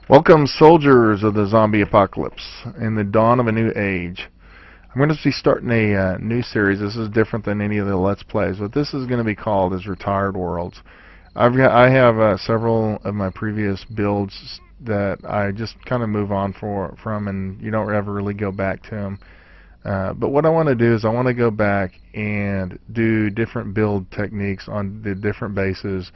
Welcome, soldiers of the zombie apocalypse, in the dawn of a new age. I'm going to be starting a new series. This is different than any of the Let's Plays. What this is going to be called is Retired Worlds. I have several of my previous builds that I just kind of move on from, and you don't ever really go back to them. But what I want to do is I want to go back and do different build techniques on the different bases,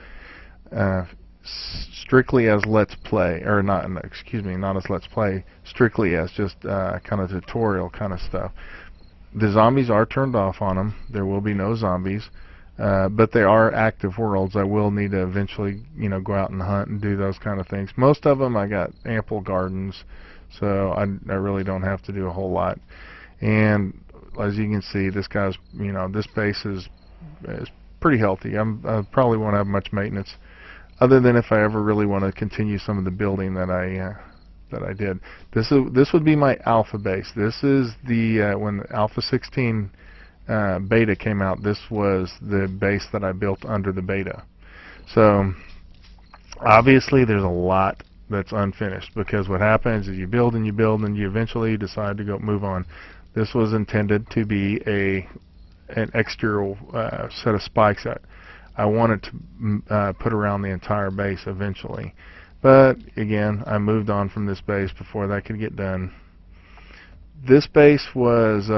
strictly as Let's Play, or not, excuse me, not as Let's Play, strictly as just kind of tutorial kind of stuff. The zombies are turned off on them. There will be no zombies, but they are active worlds. I will need to eventually, go out and hunt and do those kind of things. Most of them I got ample gardens, so I really don't have to do a whole lot. And as you can see, this guy's, this base is pretty healthy. I probably won't have much maintenance, other than if I ever really want to continue some of the building that I did. This would be my alpha base. This is the when Alpha 16 beta came out. This was the base that I built under the beta. So obviously there's a lot that's unfinished, because what happens is you build and you build and you eventually decide to move on. This was intended to be an exterior set of spikes that I wanted to put around the entire base eventually. But again, I moved on from this base before that could get done. This base was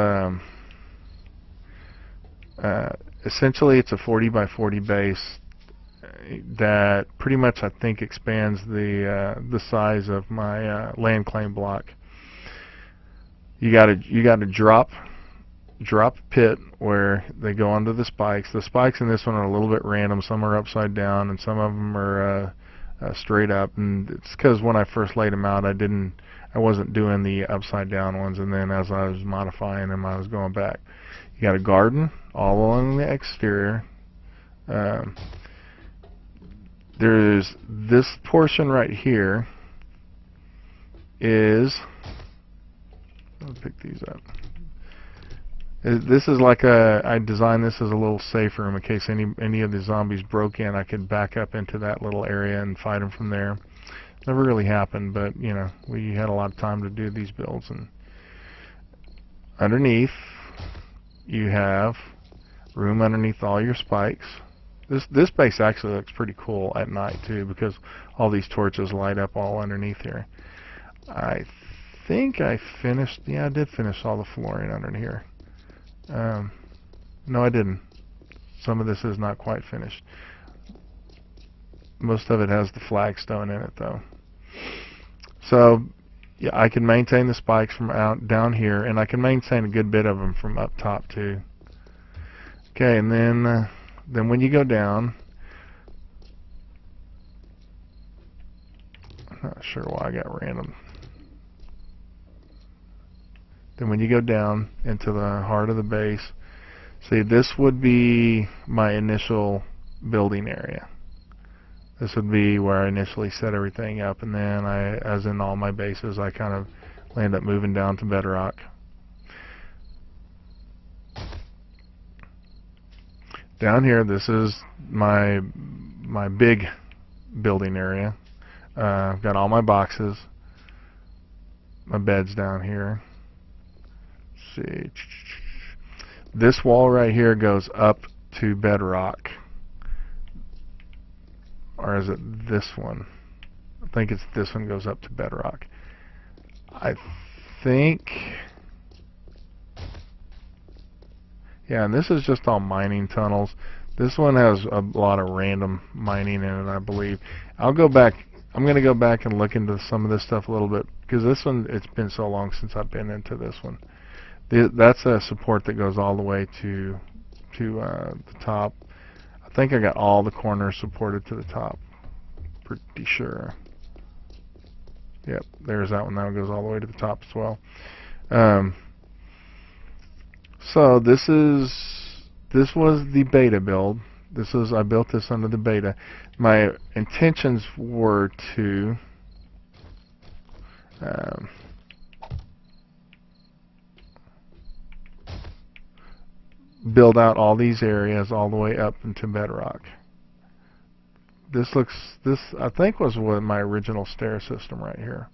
essentially, it's a 40 by 40 base that pretty much, I think, expands the size of my land claim block. You got to drop a pit where they go onto the spikes. The spikes in this one are a little bit random. Some are upside down and some of them are straight up, and it's because when I first laid them out, I wasn't doing the upside down ones, and then as I was modifying them, I was going back. You got a garden all along the exterior. There's this portion right here is, let's pick these up. This is like I designed this as a little safe room in case any of the zombies broke in. I could back up into that little area and fight them from there. Never really happened, but we had a lot of time to do these builds. And underneath, you have room underneath all your spikes. This base actually looks pretty cool at night too, because all these torches light up all underneath here. I think I finished. Yeah, I did finish all the flooring under here. No, I didn't. Some of this is not quite finished. Most of it has the flagstone in it, though. So, yeah, I can maintain the spikes from down here, and I can maintain a good bit of them from up top too. Okay, and then when you go down, I'm not sure why I got random. Then when you go down into the heart of the base, see, this would be my initial building area. This would be where I initially set everything up, and then as in all my bases, I kind of end up moving down to bedrock. Down here, this is my big building area. I've got all my boxes, my beds down here. See, this wall right here goes up to bedrock, or is it this one? I think it's this one goes up to bedrock. I think, yeah, and this is just all mining tunnels. This one has a lot of random mining in it, I believe. I'm going to go back and look into some of this stuff a little bit, because this one, it's been so long since I've been into this one. That's a support that goes all the way to the top. I think I got all the corners supported to the top. Pretty sure. Yep, there's that one. That one goes all the way to the top as well. So this was the beta build. I built this under the beta. My intentions were to build out all these areas all the way up into bedrock. this I think was what my original stair system right here.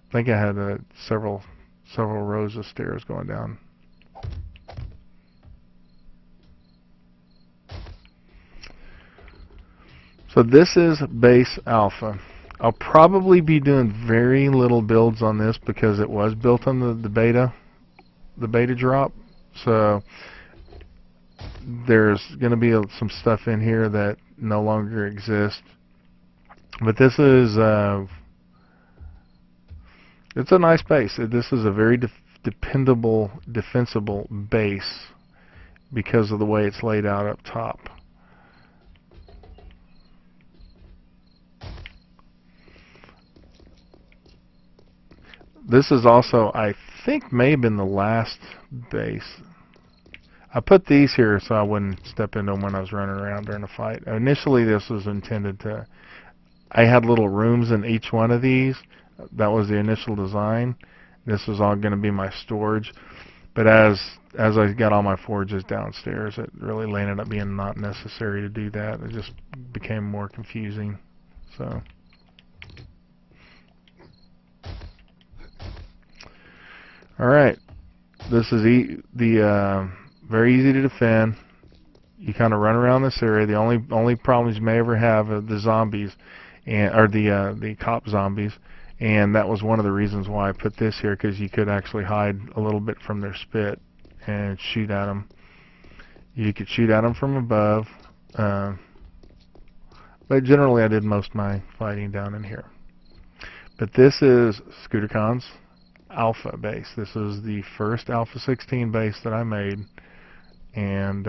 I think I had several rows of stairs going down. So this is base alpha. I'll probably be doing very little builds on this because it was built on the beta drop. So there's going to be some stuff in here that no longer exists. But this is it's a nice base. This is a very dependable, defensible base because of the way it's laid out up top. This is also, I think, may have been the last base. I put these here so I wouldn't step into them when I was running around during a fight. Initially, this was intended to... I had little rooms in each one of these. That was the initial design. This was all going to be my storage. But as I got all my forges downstairs, it really ended up being not necessary to do that. It just became more confusing. So... Alright, this is very easy to defend. You kind of run around this area. The only problems you may ever have are the zombies, or the cop zombies, and that was one of the reasons why I put this here, because you could actually hide a little bit from their spit and shoot at them. You could shoot at them from above, but generally I did most of my fighting down in here. But this is ScooterCon's alpha base. This is the first Alpha 16 base that I made, and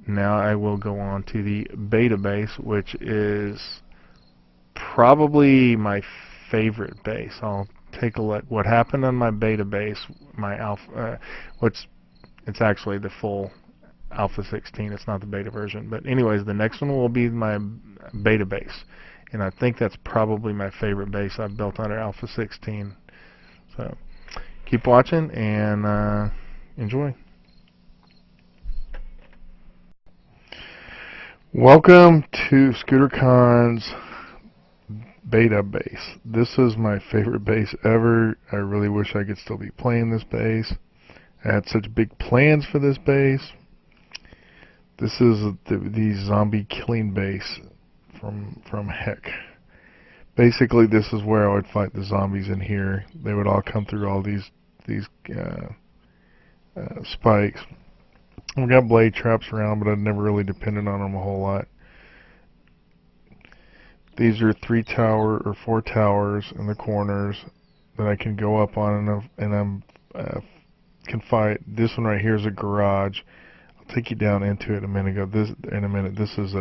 now I will go on to the beta base, which is probably my favorite base. I'll take a look what happened on my beta base. My alpha, it's actually the full Alpha 16. It's not the beta version, but anyways, the next one will be my beta base, and I think that's probably my favorite base I've built under Alpha 16. So keep watching and enjoy. Welcome to ScooterCon's beta base. This is my favorite base ever. I really wish I could still be playing this base. I had such big plans for this base. This is the zombie killing base from heck. Basically, this is where I would fight the zombies in here. They would all come through all these spikes. We got blade traps around, but I've never really depended on them a whole lot. These are 3 tower or 4 towers in the corners that I can go up on, and I can fight. This one right here is a garage. I'll take you down into it in a minute. This is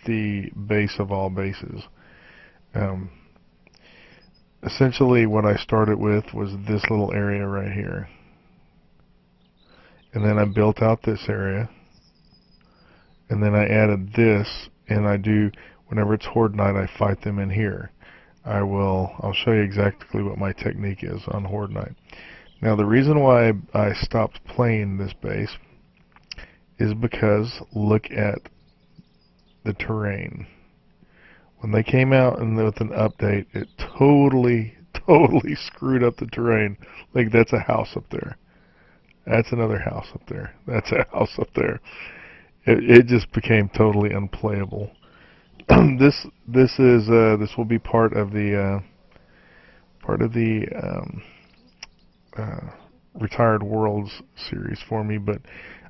the base of all bases. Essentially what I started with was this little area right here, and then I built out this area, and then I added this, and whenever it's Horde Night, I fight them in here. I'll show you exactly what my technique is on Horde Night. Now the reason why I stopped playing this base is because look at the terrain. When they came out with an update, it totally screwed up the terrain. Like, that's a house up there. That's another house up there. That's a house up there. It just became totally unplayable. This will be part of the Retired Worlds series for me, but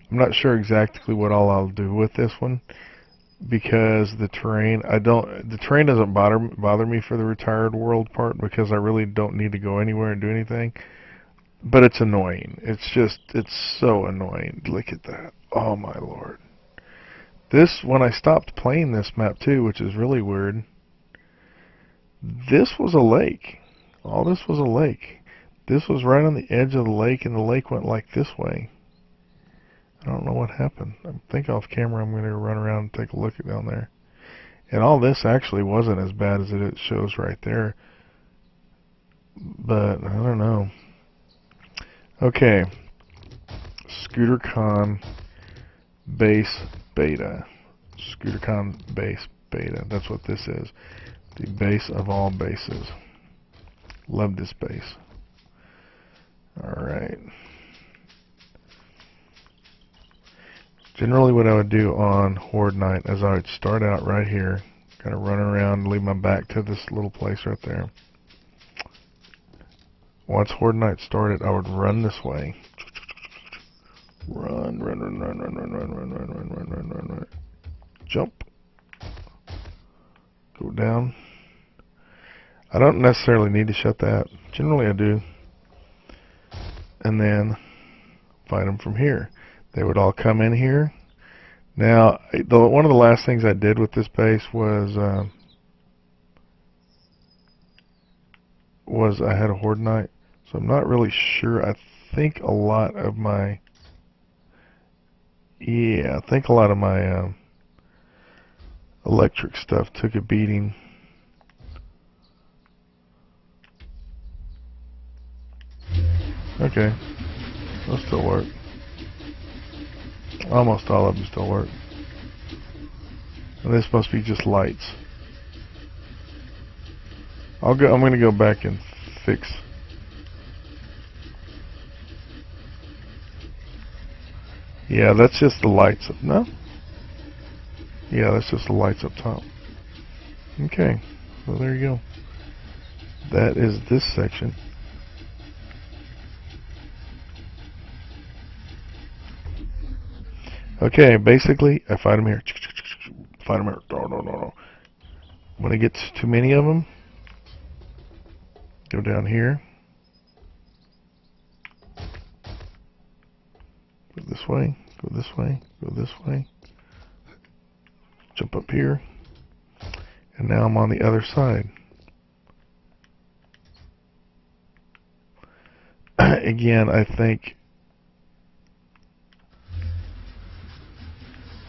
I'm not sure exactly what all I'll do with this one, because the terrain doesn't bother me for the Retired World part, because I really don't need to go anywhere and do anything. But it's annoying. It's so annoying. Look at that. Oh my lord. When I stopped playing this map too, which is really weird, this was a lake. All this was a lake. This was right on the edge of the lake, and the lake went like this way. I don't know what happened. I think off camera I'm going to run around and take a look at down there. And all this actually wasn't as bad as it shows right there. But I don't know. Okay. ScooterCon base beta. ScooterCon base beta. That's what this is. The base of all bases. Love this base. Alright. Generally what I would do on Horde Night is I would start out right here, kind of run around, leave my back to this little place right there. Once Horde Night started, I would run this way. Run. Jump. Go down. I don't necessarily need to shut that. Generally I do. And then fight them from here. They would all come in here. Now, one of the last things I did with this base was I had a Horde Night, so I'm not really sure. I think a lot of my electric stuff took a beating. Okay, they'll still work. Almost all of them still work. And this must be just lights. I'm going to go back and fix. Yeah, that's just the lights up. No? Yeah, that's just the lights up top. Okay, well there you go. That is this section. Okay, basically, I fight them here. Fight them here. No. When it gets too many of them, go down here. Go this way, go this way, go this way. Jump up here. And now I'm on the other side. Again, I think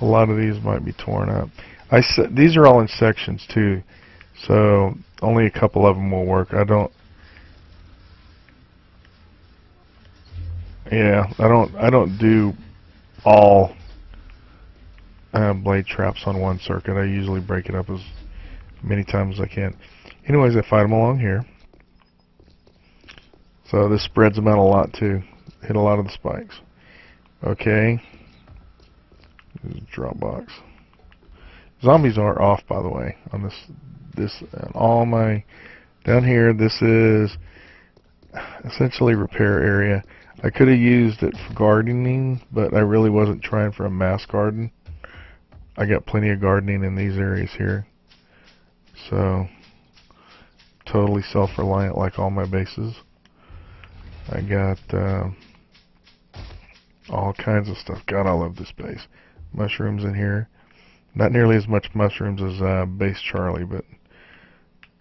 a lot of these might be torn up. These are all in sections too, so only a couple of them will work. I don't do all blade traps on one circuit. I usually break it up as many times as I can. Anyways, I fight them along here. So this spreads them out a lot too. Hit a lot of the spikes. Okay. Drop box. Zombies are off, by the way, on this all my down here. This is essentially repair area. I could have used it for gardening, but I really wasn't trying for a mass garden. I got plenty of gardening in these areas here, so totally self-reliant like all my bases. I got all kinds of stuff. God, I love this base. Mushrooms in here. Not nearly as much mushrooms as base Charlie, but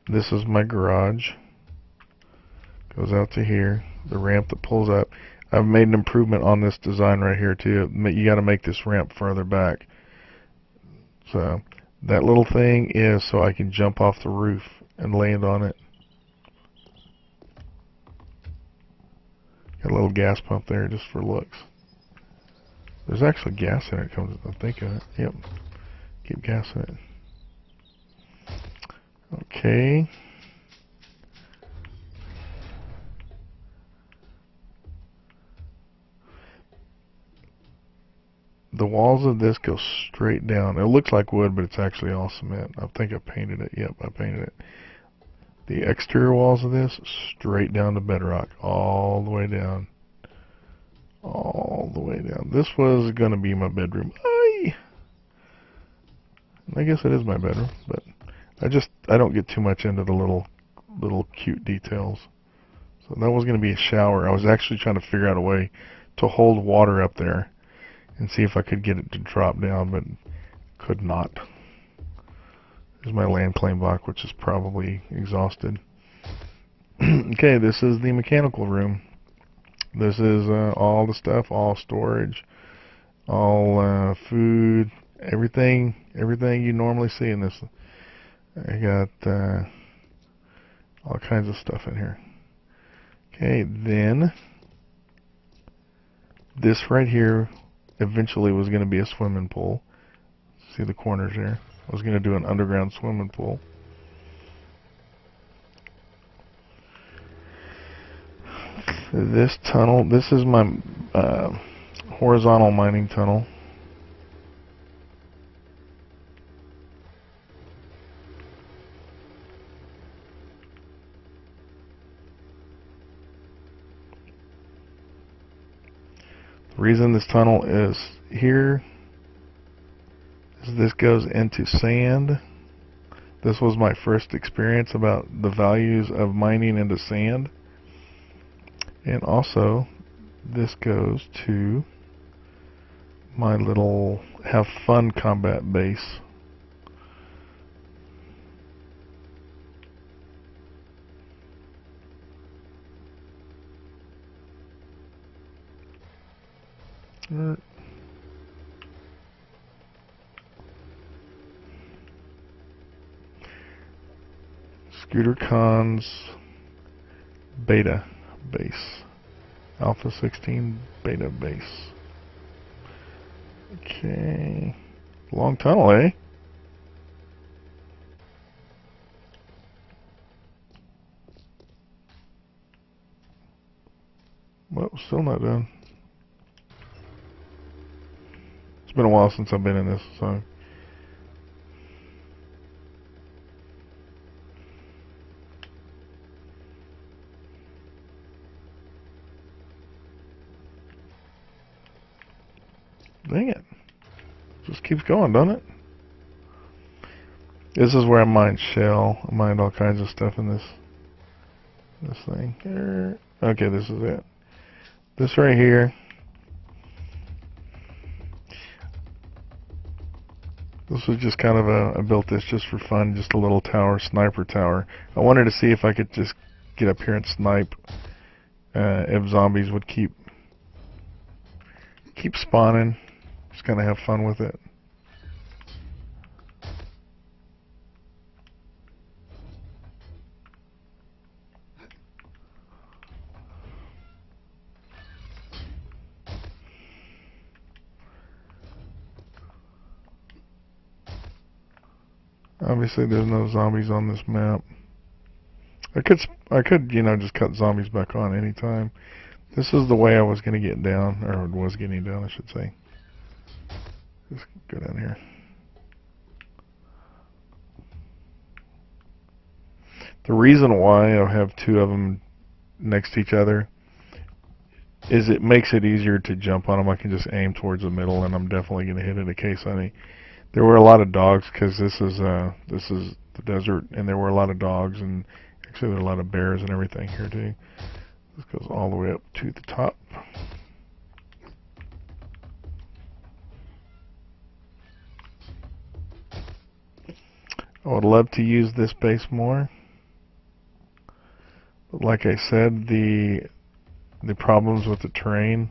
this is my garage. Goes out to here. The ramp that pulls up. I've made an improvement on this design right here too. You got to make this ramp further back. So that little thing is so I can jump off the roof and land on it. Got a little gas pump there just for looks. There's actually gas in it, come to think of it. Yep. Keep gas in it. Okay. The walls of this go straight down. It looks like wood, but it's actually all cement. I think I painted it. Yep, I painted it. The exterior walls of this, straight down to bedrock. All the way down. All the way down. This was going to be my bedroom. I guess it is my bedroom, but I don't get too much into the little cute details. So that was going to be a shower. I was actually trying to figure out a way to hold water up there and see if I could get it to drop down, but could not. There's my land claim block, which is probably exhausted. Okay, this is the mechanical room. This is all the stuff, all storage, all food, everything you normally see in this. I got all kinds of stuff in here. Okay, then this right here eventually was going to be a swimming pool. See the corners there. I was going to do an underground swimming pool. This tunnel, this is my horizontal mining tunnel. The reason this tunnel is here is this goes into sand. This was my first experience about the values of mining into sand. And also, this goes to my little have fun combat base. Scooter Cons beta base. Alpha 16 beta base. Okay. Long tunnel, eh? Well, still not done. It's been a while since I've been in this, so. Dang it. Just keeps going, doesn't it? This is where I mined shell. I mined all kinds of stuff in this thing. Okay, this is it. This right here. This was just kind of I built this just for fun, just a little tower, sniper tower. I wanted to see if I could just get up here and snipe if zombies would keep spawning. Just kind of have fun with it. Obviously, there's no zombies on this map. I could, you know, just cut zombies back on anytime. This is the way I was going to get down, or was getting down, I should say. Just go down here. The reason why I have two of them next to each other is it makes it easier to jump on them. I can just aim towards the middle, and I'm definitely going to hit it in case any. There were a lot of dogs because this is the desert, and there were a lot of dogs, and actually there were a lot of bears and everything here too. This goes all the way up to the top. I would love to use this base more, but like I said, the problems with the terrain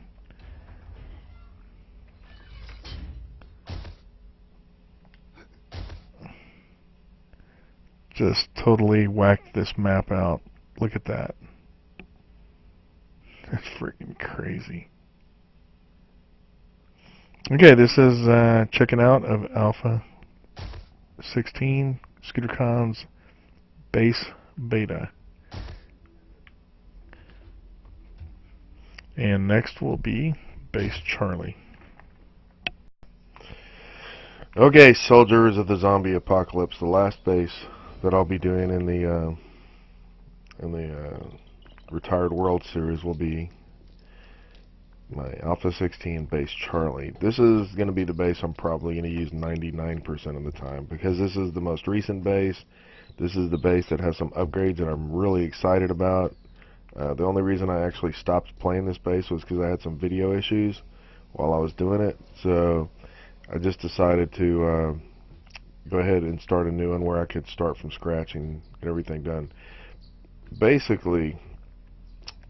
just totally whacked this map out. Look at that. That's freaking crazy. Okay, this is checking out of Alpha 16 ScooterCon's base beta. And next will be base Charlie. Okay, soldiers of the zombie apocalypse, the last base that I'll be doing in the Retired World series will be my Alpha 16 base Charlie. This is going to be the base I'm probably going to use 99% of the time because this is the most recent base. This is the base that has some upgrades that I'm really excited about. The only reason I actually stopped playing this base was because I had some video issues while I was doing it. So I just decided to go ahead and start a new one where I could start from scratch and get everything done. Basically,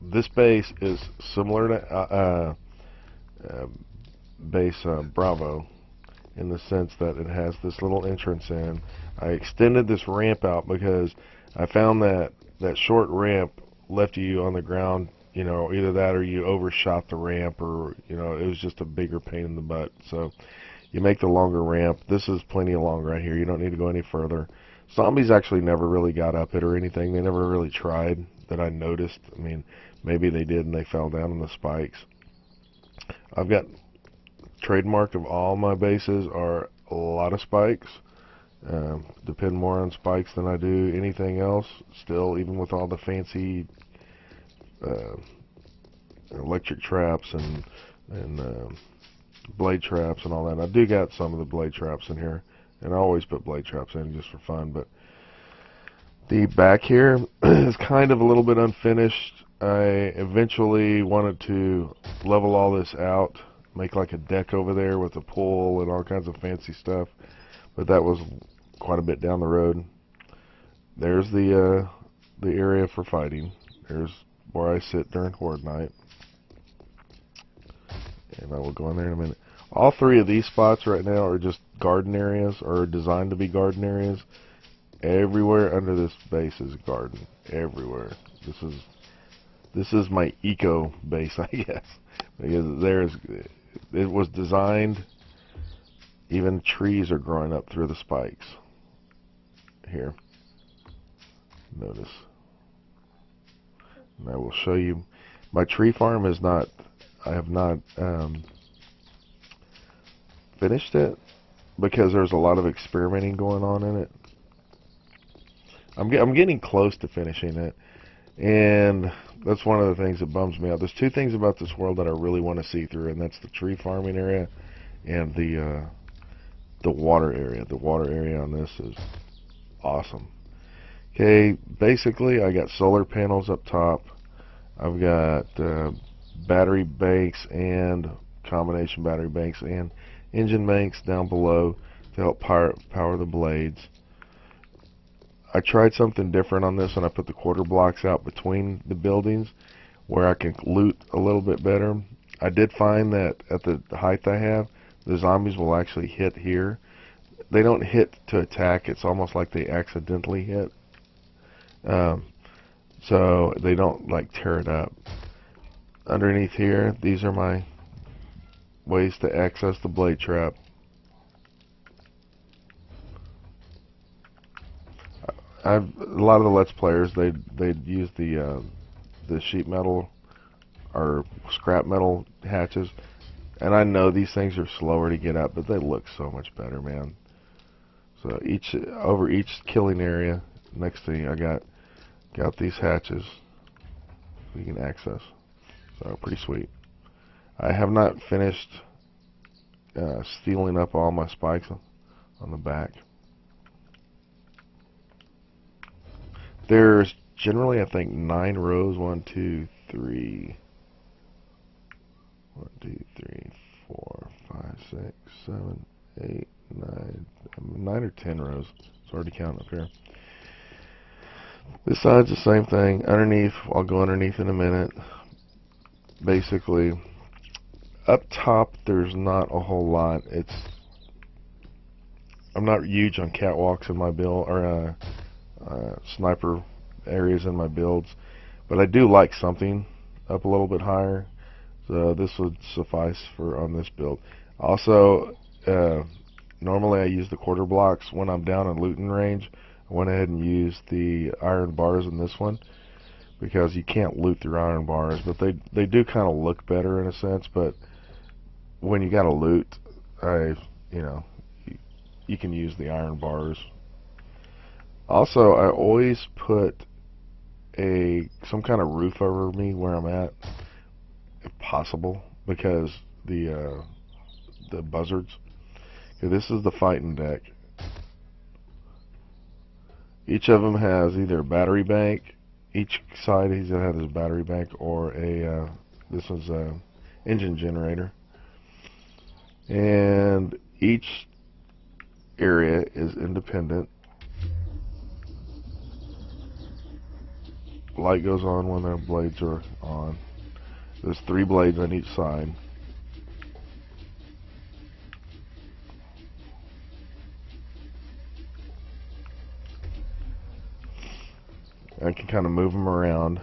this base is similar to base Bravo in the sense that it has this little entrance in. I extended this ramp out because I found that that short ramp left you on the ground, you know, either that or you overshot the ramp, or, you know, it was just a bigger pain in the butt. So You make the longer ramp. This is plenty long right here. You don't need to go any further. Zombies actually never really got up it or anything. They never really tried that I noticed. I mean, maybe they did and they fell down on the spikes. I've got trademark of all my bases are a lot of spikes. Depend more on spikes than I do anything else. Still, even with all the fancy electric traps and blade traps and all that. I do got some of the blade traps in here, and I always put blade traps in just for fun. But the back here is kind of a little bit unfinished. I eventually wanted to level all this out, make like a deck over there with a pool and all kinds of fancy stuff, but that was quite a bit down the road. There's the area for fighting. There's where I sit during Horde night, and I will go in there in a minute. All three of these spots right now are just garden areas, or designed to be garden areas. Everywhere under this base is a garden. Everywhere. This is my eco base, I guess, because it was designed. Even trees are growing up through the spikes. Here, notice. And I will show you. My tree farm is not. I have not finished it because there's a lot of experimenting going on in it. I'm getting close to finishing it, and that's one of the things that bums me out. There's two things about this world that I really want to see through, and that's the tree farming area and the water area. The water area on this is awesome. Okay, basically I got solar panels up top. I've got battery banks and combination battery banks and engine banks down below to help power the blades. I tried something different on this, and I put the quarter blocks out between the buildings where I can loot a little bit better. I did find that at the height I have, the zombies will actually hit here. They don't hit to attack. It's almost like they accidentally hit. So they don't like tear it up. Underneath here, these are my ways to access the blade trap. A lot of the Let's Players, they'd use the sheet metal or scrap metal hatches, and I know these things are slower to get up, but they look so much better, man. So over each killing area, next thing I got these hatches you can access. So pretty sweet. I have not finished stealing up all my spikes on the back. There's generally, I think, 9 rows. 1, 2, 3. 1, 2, 3, 4, 5, 6, 7, 8, 9 or 10 rows. It's hard to count up here. This side's the same thing. Underneath, I'll go underneath in a minute. Basically, up top, there's not a whole lot. I'm not huge on catwalks in my build, or sniper areas in my builds, but I do like something up a little bit higher, so this would suffice for on this build. Also, normally I use the quarter blocks when I'm down in looting range. I went ahead and used the iron bars in this one because you can't loot through iron bars, but they do kind of look better in a sense. But when you gotta loot, you can use the iron bars. Also, I always put some kind of roof over me where I'm at, if possible, because the buzzards. Okay, this is the fighting deck. Each of them has either a battery bank. Each side he's gonna have his battery bank, or this one's a engine generator. And each area is independent. Light goes on when their blades are on. There's 3 blades on each side. I can kind of move them around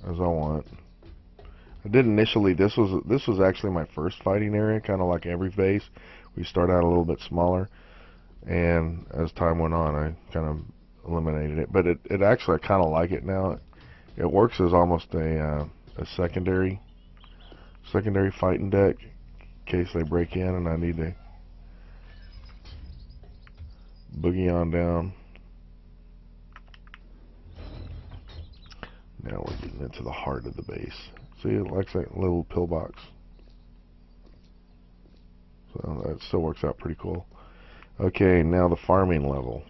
as I want. I did initially. This was actually my first fighting area, kind of like every base, We start out a little bit smaller, and as time went on, I kind of eliminated it. But it actually, I kind of like it now. It works as almost a secondary fighting deck in case they break in and I need to boogie on down. Now we're getting into the heart of the base. See, it likes that little pillbox. So that still works out pretty cool. Okay, now the farming level.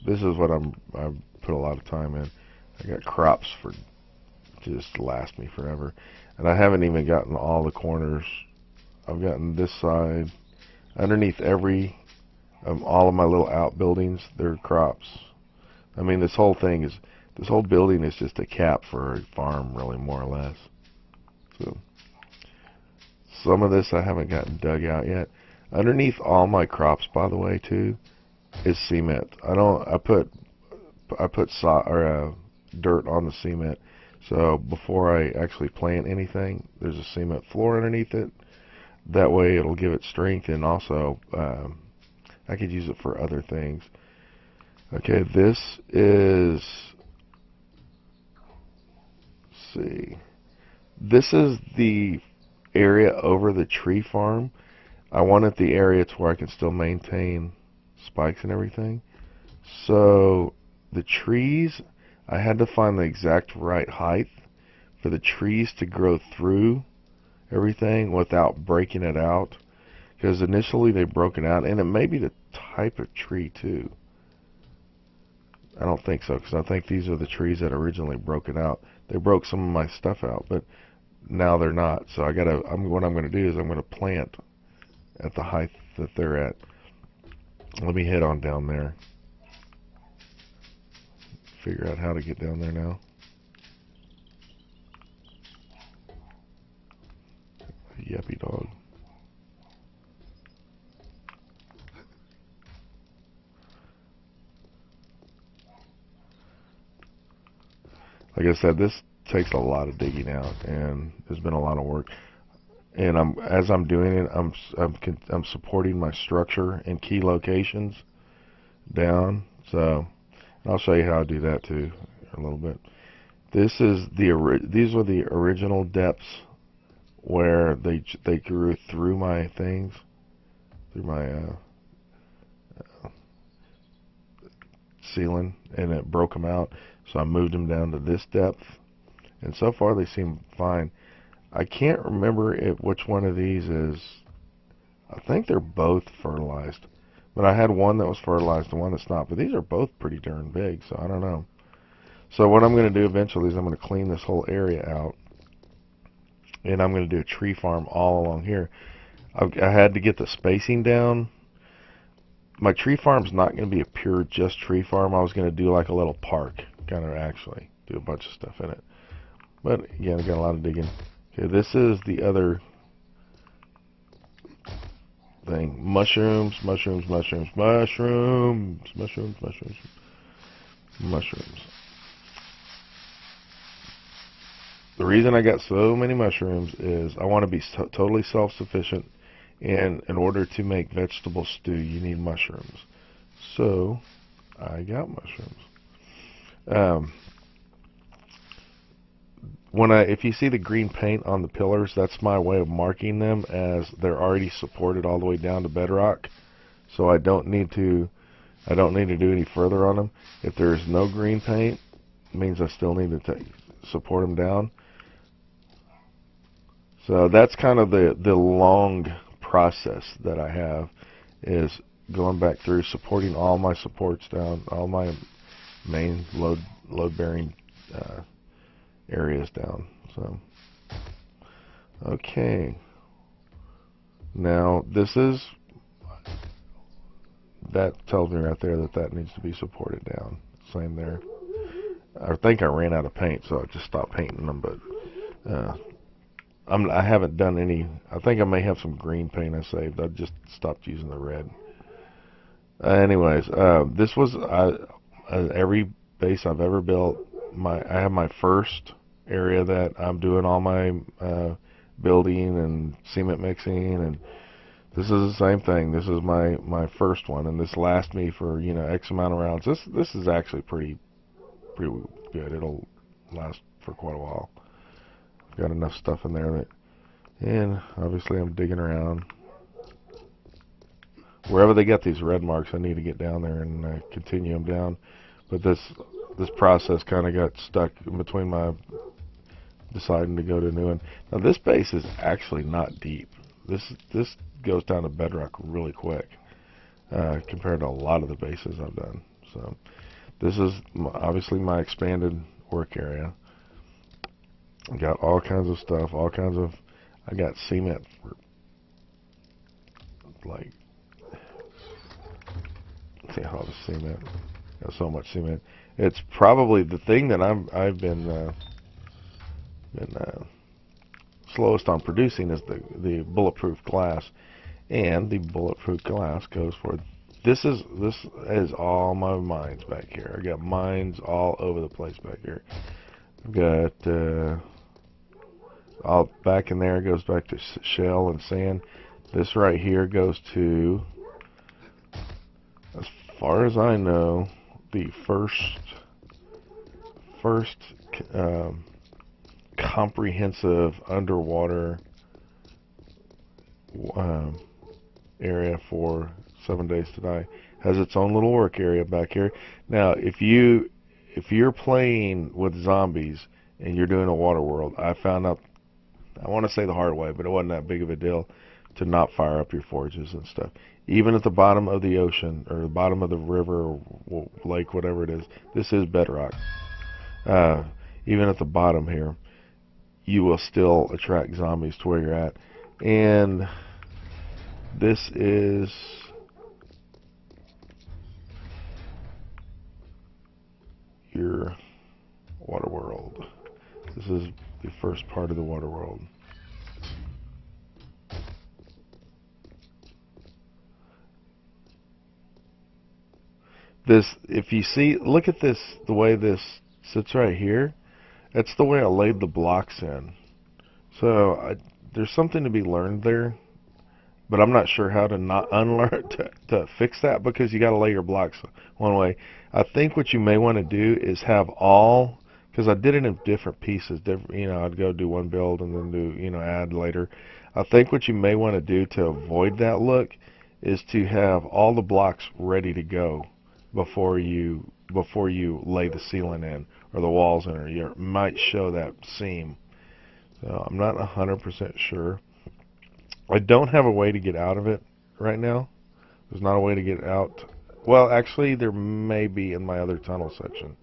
This is what I've put a lot of time in. I got crops for just last me forever, and I haven't even gotten all the corners. I've gotten this side, underneath all of my little outbuildings. They're crops. I mean, this whole building is just a cap for a farm, really, more or less. So some of this I haven't gotten dug out yet. Underneath all my crops, by the way, too, is cement. I put dirt on the cement, so before I actually plant anything, there's a cement floor underneath it. That way it'll give it strength, and also I could use it for other things. Okay, this is, let's see, this is the area over the tree farm. I wanted the area to where I can still maintain spikes and everything. So the trees, I had to find the exact right height for the trees to grow through everything without breaking it out. Because initially they broke it out, and it may be the type of tree too. I don't think so, because I think these are the trees that originally broke it out. They broke some of my stuff out, but now they're not. So what I'm going to do is I'm going to plant at the height that they're at. Let me head on down there. Figure out how to get down there now. Yuppie dog. Like I said, this takes a lot of digging out, and there's been a lot of work. And as I'm doing it, I'm supporting my structure in key locations down. So I'll show you how I do that too a little bit. These were the original depths where they grew through my things, through my ceiling, and it broke them out. So I moved them down to this depth, and so far they seem fine. I can't remember which one of these is. I think they're both fertilized, but I had one that was fertilized and one that's not. But these are both pretty darn big, so I don't know. So what I'm going to do eventually is I'm going to clean this whole area out, and I'm going to do a tree farm all along here. I had to get the spacing down. My tree farm's not going to be a pure just tree farm. I was going to do like a little park, kind of actually do a bunch of stuff in it. But again, I got a lot of digging. Okay, this is the other thing. Mushrooms, mushrooms, mushrooms, mushrooms, mushrooms, mushrooms, mushrooms. The reason I got so many mushrooms is I want to be totally self-sufficient, and in order to make vegetable stew, you need mushrooms. So I got mushrooms. If you see the green paint on the pillars, that's my way of marking them as they're already supported all the way down to bedrock. So I don't need to do any further on them. If there's no green paint, it means I still need to support them down. So that's kind of the long process that I have, is going back through supporting all my supports down, all my main load bearing areas down. So okay, now that tells me right there that needs to be supported down. Same there. I think I ran out of paint, so I just stopped painting them. But I haven't done any. I think I may have some green paint I saved. I just stopped using the red. Anyways, this was every base I've ever built. I have my first area that I'm doing all my building and cement mixing and This is the same thing. This is my first one, and this lasts me for, you know, X amount of rounds. This is actually pretty good. It'll last for quite a while. Got enough stuff in there that, and obviously I'm digging around. Wherever they get these red marks, I need to get down there and continue them down. But this process kind of got stuck in between my deciding to go to a new one. Now this base is actually not deep. This goes down to bedrock really quick compared to a lot of the bases I've done. So this is obviously my expanded work area. I got all kinds of stuff, I got cement for like, see all the cement. Got so much cement. It's probably the thing that I've been slowest on producing is the bulletproof glass, and the bulletproof glass goes for this is all my mines back here. I got mines all over the place back here. I've got all back in there goes back to shell and sand. This right here goes to, as far as I know, the first comprehensive underwater area for 7 Days to Die. Has its own little work area back here. Now, if you're playing with zombies and you're doing a water world, I found out, I want to say the hard way, but it wasn't that big of a deal to not fire up your forges and stuff. Even at the bottom of the ocean or the bottom of the river or lake, whatever it is, this is bedrock. Even at the bottom here, you will still attract zombies to where you're at. And this is your water world. This is the first part of the water world. This, if you see, look at this, the way this sits right here. That's the way I laid the blocks in. So there's something to be learned there, but I'm not sure how to not unlearn to fix that, because you got to lay your blocks one way. I think what you may want to do is have all, because I did it in different pieces. You know, I'd go do one build and then do, you know, add later. I think what you may want to do to avoid that look is to have all the blocks ready to go before you lay the ceiling in or the walls in, or you might show that seam. So I'm not 100% sure. I don't have a way to get out of it right now. There's not a way to get out. Well, actually, there may be in my other tunnel section.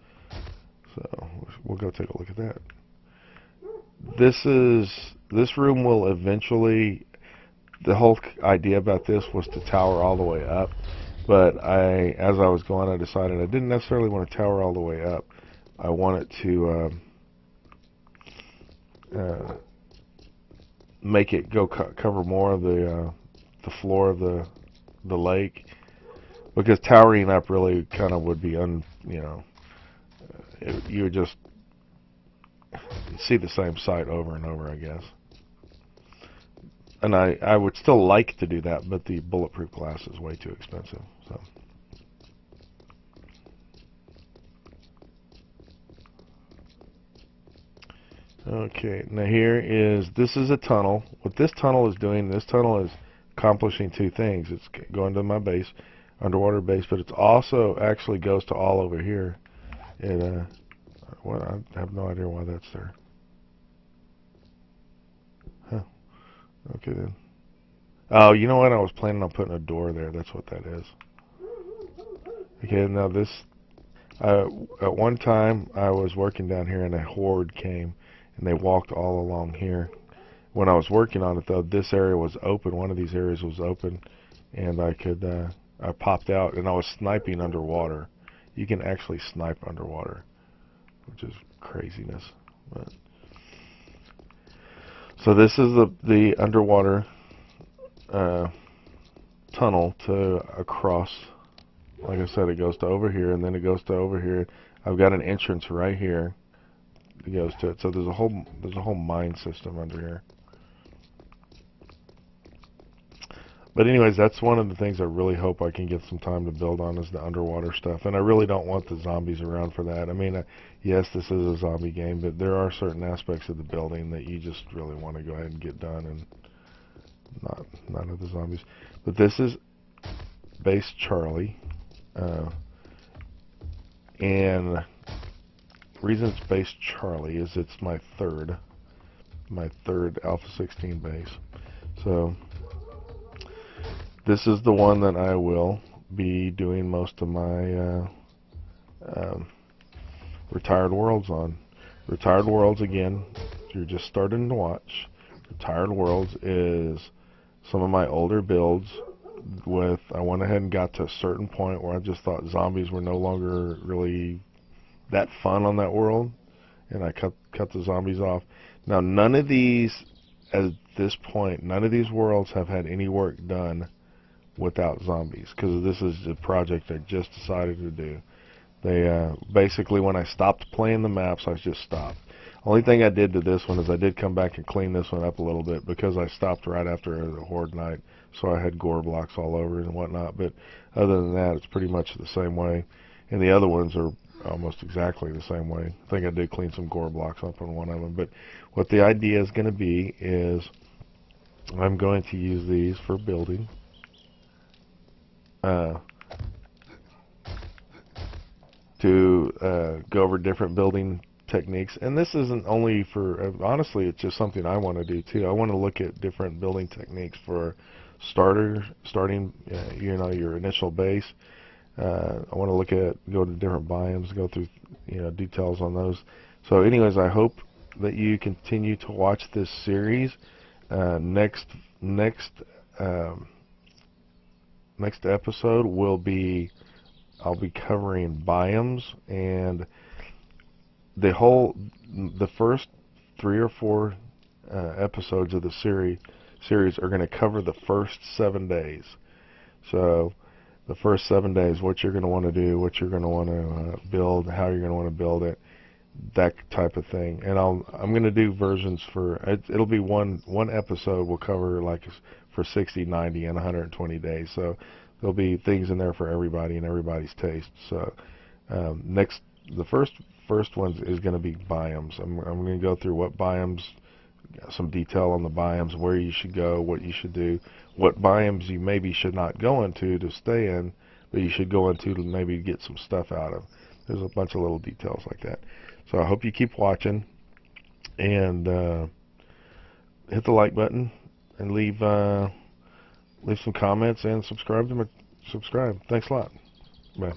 So we'll go take a look at that. This room will eventually, the whole idea about this was to tower all the way up. But as I was going, I decided I didn't necessarily want to tower all the way up. I wanted to make it go cover more of the floor of the lake, because towering up really kind of would be you know, you would just see the same sight over and over, I guess. And I would still like to do that, but the bulletproof glass is way too expensive. So. Okay, now this is a tunnel. What this tunnel is doing, this tunnel is accomplishing two things. It's going to my base, underwater base, but it also actually goes to all over here. And well, I have no idea why that's there. Huh. Okay then. Oh, you know what? I was planning on putting a door there. That's what that is. Okay, now this. At one time, I was working down here, and a horde came, and they walked all along here. When I was working on it, though, this area was open. One of these areas was open, and I popped out, and I was sniping underwater. You can actually snipe underwater, which is craziness. But so this is the underwater tunnel to across. Like I said, it goes to over here, and then it goes to over here. I've got an entrance right here that goes to it. So there's a whole mine system under here. But anyways, that's one of the things I really hope I can get some time to build on is the underwater stuff. And I really don't want the zombies around for that. I mean, yes, this is a zombie game, but there are certain aspects of the building that you just really want to go ahead and get done, and not of the zombies. But this is Base Charlie, and the reason it's Base Charlie is it's my third Alpha 16 base. So this is the one that I will be doing most of my Retired Worlds on. Retired Worlds, again, if you're just starting to watch, Retired Worlds is some of my older builds with, I went ahead and got to a certain point where I just thought zombies were no longer really that fun on that world, and I cut the zombies off. Now, none of these, at this point, none of these worlds have had any work done without zombies, because this is a project I just decided to do. They basically, when I stopped playing the maps, I just stopped. Only thing I did to this one is I did come back and clean this one up a little bit, because I stopped right after the Horde Night, so I had gore blocks all over and whatnot. But other than that, it's pretty much the same way, and the other ones are almost exactly the same way. I think I did clean some gore blocks up on one of them. But what the idea is going to be is I'm going to use these for building. To go over different building techniques, and this isn't only for, honestly, it's just something I want to do too. I want to look at different building techniques for starting your initial base. I want to go to different biomes, go through details on those. So anyways, I hope that you continue to watch this series. Next episode will be, I'll be covering biomes, and the first 3 or 4 episodes of the series are going to cover the first 7 days. So the first 7 days, what you're going to want to do, what you're going to want to build, how you're going to want to build it, that type of thing. And I'm going to do versions for it'll be one episode will cover like for 60, 90, and 120 days. So there'll be things in there for everybody and everybody's taste. So the first one is going to be biomes. I'm going to go through what biomes, some detail on the biomes, where you should go, what you should do, what biomes you maybe should not go into to stay in, but you should go into to maybe get some stuff out of. There's a bunch of little details like that. So I hope you keep watching, and hit the like button, and leave some comments, and subscribe. Thanks a lot. Bye.